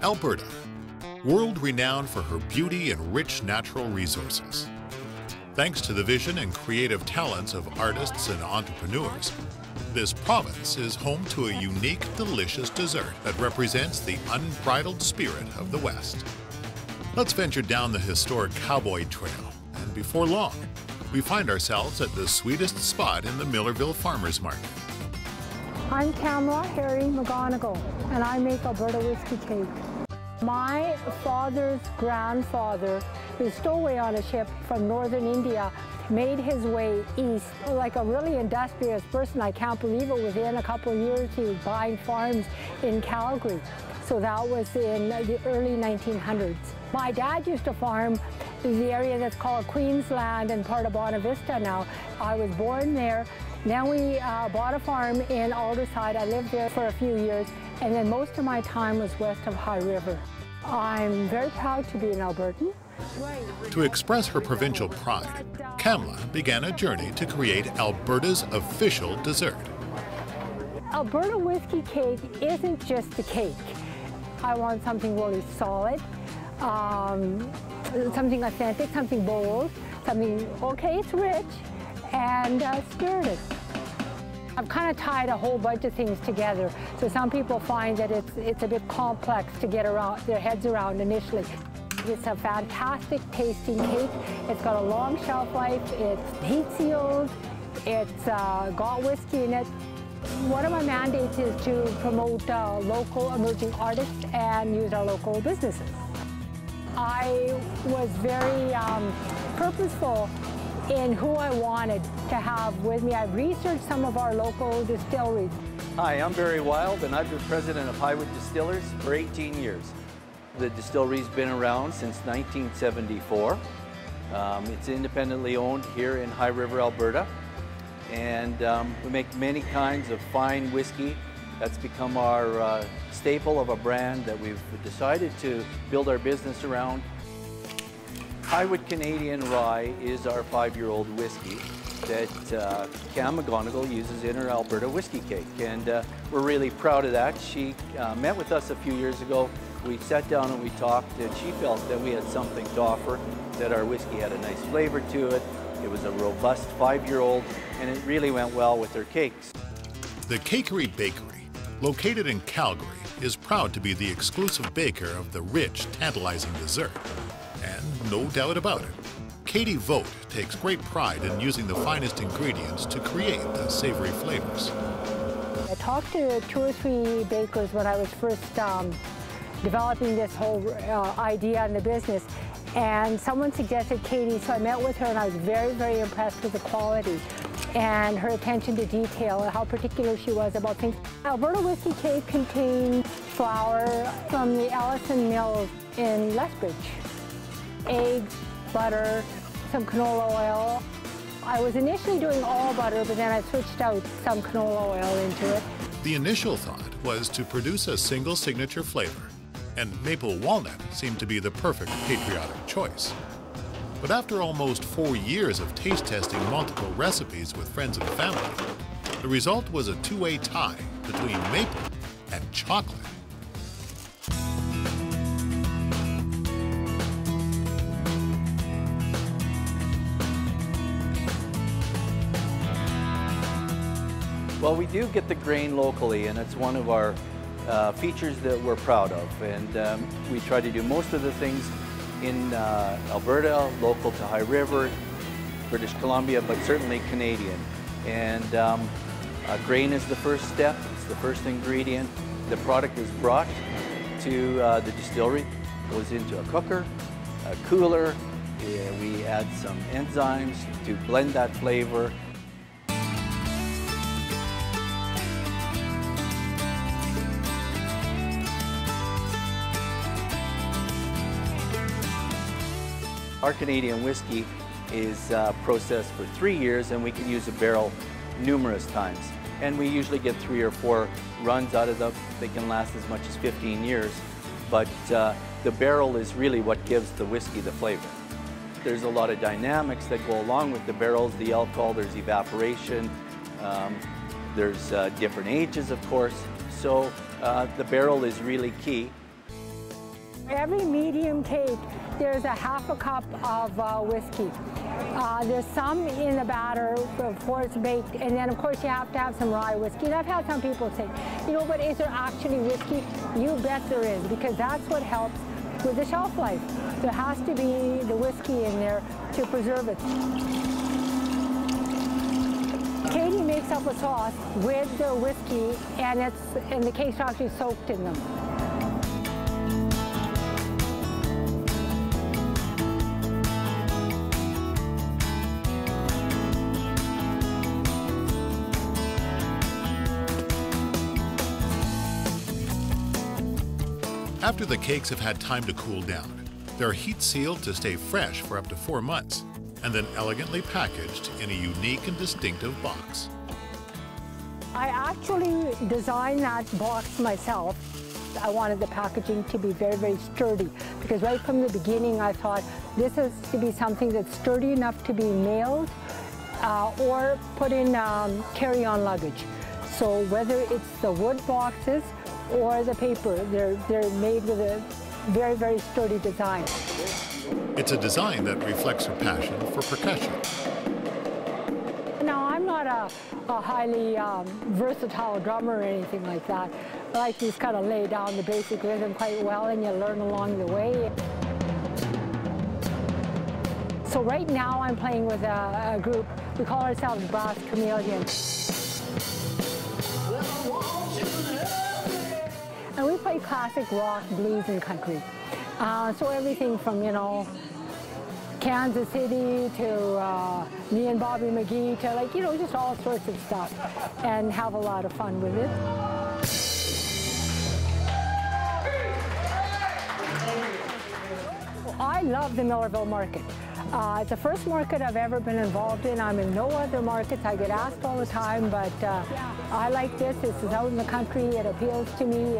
Alberta, world-renowned for her beauty and rich natural resources. Thanks to the vision and creative talents of artists and entrepreneurs, this province is home to a unique, delicious dessert that represents the unbridled spirit of the West. Let's venture down the historic Cowboy Trail, and before long, we find ourselves at the sweetest spot in the Millerville Farmers Market. I'm Kamala Harry McGonigal, and I make Alberta whiskey cake. My father's grandfather, who stowed away on a ship from northern India, made his way east like a really industrious person. I can't believe it. Within a couple of years, he was buying farms in Calgary. So that was in the early 1900s. My dad used to farm in the area that's called Queensland and part of Bonavista now. I was born there. Then we bought a farm in Aldersyde. I lived there for a few years, and then most of my time was west of High River. I'm very proud to be an Albertan. To express her provincial pride, Kamala began a journey to create Alberta's official dessert. Alberta whiskey cake isn't just a cake. I want something really solid, something authentic, something bold, something, okay, it's rich, and spirited. I've kind of tied a whole bunch of things together, so some people find that it's a bit complex to get their heads around initially. It's a fantastic tasting cake. It's got a long shelf life, it's heat sealed, it's got whiskey in it. One of my mandates is to promote local emerging artists and use our local businesses. I was very purposeful in who I wanted to have with me. I've researched some of our local distilleries. Hi, I'm Barry Wild, and I've been president of Highwood Distillers for 18 years. The distillery's been around since 1974. It's independently owned here in High River, Alberta. And we make many kinds of fine whiskey. That's become our staple of a brand that we've decided to build our business around. Highwood Canadian Rye is our 5-year-old whiskey that Cam McGonigal uses in her Alberta whiskey cake. And we're really proud of that. She met with us a few years ago. We sat down and we talked, and she felt that we had something to offer, that our whiskey had a nice flavor to it. It was a robust 5-year-old, and it really went well with her cakes. The Cakery Bakery, located in Calgary, is proud to be the exclusive baker of the rich, tantalizing dessert. And no doubt about it, Katie Vogt takes great pride in using the finest ingredients to create the savory flavors. I talked to 2 or 3 bakers when I was first developing this whole idea in the business, and someone suggested Katie, so I met with her, and I was very, very impressed with the quality and her attention to detail and how particular she was about things. Alberta whiskey cake contains flour from the Ellison Mills in Lethbridge, eggs, butter, some canola oil. I was initially doing all butter, but then I switched out some canola oil into it. The initial thought was to produce a single signature flavor, and maple walnut seemed to be the perfect patriotic choice. But after almost 4 years of taste testing multiple recipes with friends and family, the result was a two-way tie between maple and chocolate. Well, we do get the grain locally, and it's one of our features that we're proud of. And we try to do most of the things in Alberta, local to High River, British Columbia, but certainly Canadian. And grain is the first step, it's the first ingredient. The product is brought to the distillery, goes into a cooker, a cooler. We add some enzymes to blend that flavor. Our Canadian whiskey is processed for 3 years, and we can use a barrel numerous times. And we usually get 3 or 4 runs out of them. They can last as much as 15 years. But the barrel is really what gives the whiskey the flavor. There's a lot of dynamics that go along with the barrels, the alcohol, there's evaporation, there's different ages, of course. So The barrel is really key. Every medium cake, there's a half a cup of whiskey. There's some in the batter before it's baked, and then of course you have to have some rye whiskey. And I've had some people say, you know, but is there actually whiskey? You bet there is, because that's what helps with the shelf life. There has to be the whiskey in there to preserve it. Katie makes up a sauce with the whiskey, and the cakes are actually soaked in them. After the cakes have had time to cool down, they're heat sealed to stay fresh for up to 4 months, and then elegantly packaged in a unique and distinctive box. I actually designed that box myself. I wanted the packaging to be very, very sturdy, because right from the beginning I thought this is to be something that's sturdy enough to be mailed or put in carry-on luggage. So whether it's the wood boxes or the paper, they're made with a very, very sturdy design. It's a design that reflects her passion for percussion. Now, I'm not a highly versatile drummer or anything like that. I like to just kind of lay down the basic rhythm quite well, and you learn along the way. So right now I'm playing with a group. We call ourselves Brass Chameleons. And we play classic rock, blues, and country. So everything from, you know, Kansas City to me and Bobby McGee to, like, you know, just all sorts of stuff, and have a lot of fun with it. I love the Millerville market. It's the first market I've ever been involved in. I'm in no other markets. I get asked all the time, but I like this. This is out in the country. It appeals to me.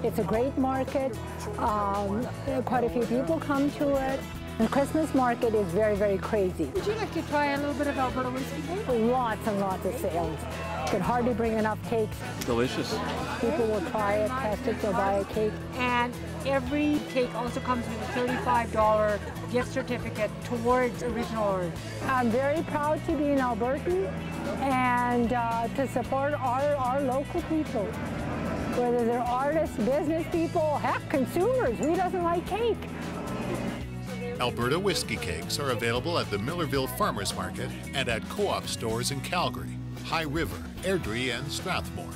It's a great market. Quite a few people come to it. The Christmas market is very, very crazy. Would you like to try a little bit of Alberta whiskey cake? Lots and lots of sales. Could hardly bring enough cakes. Delicious. People will try it, test it, they'll buy a cake. And every cake also comes with a $35 gift certificate towards original order. I'm very proud to be an Albertan and to support our local people. Whether they're artists, business people, heck, consumers. Who doesn't like cake? Alberta whiskey cakes are available at the Millerville Farmers Market and at co-op stores in Calgary, High River, Airdrie, and Strathmore.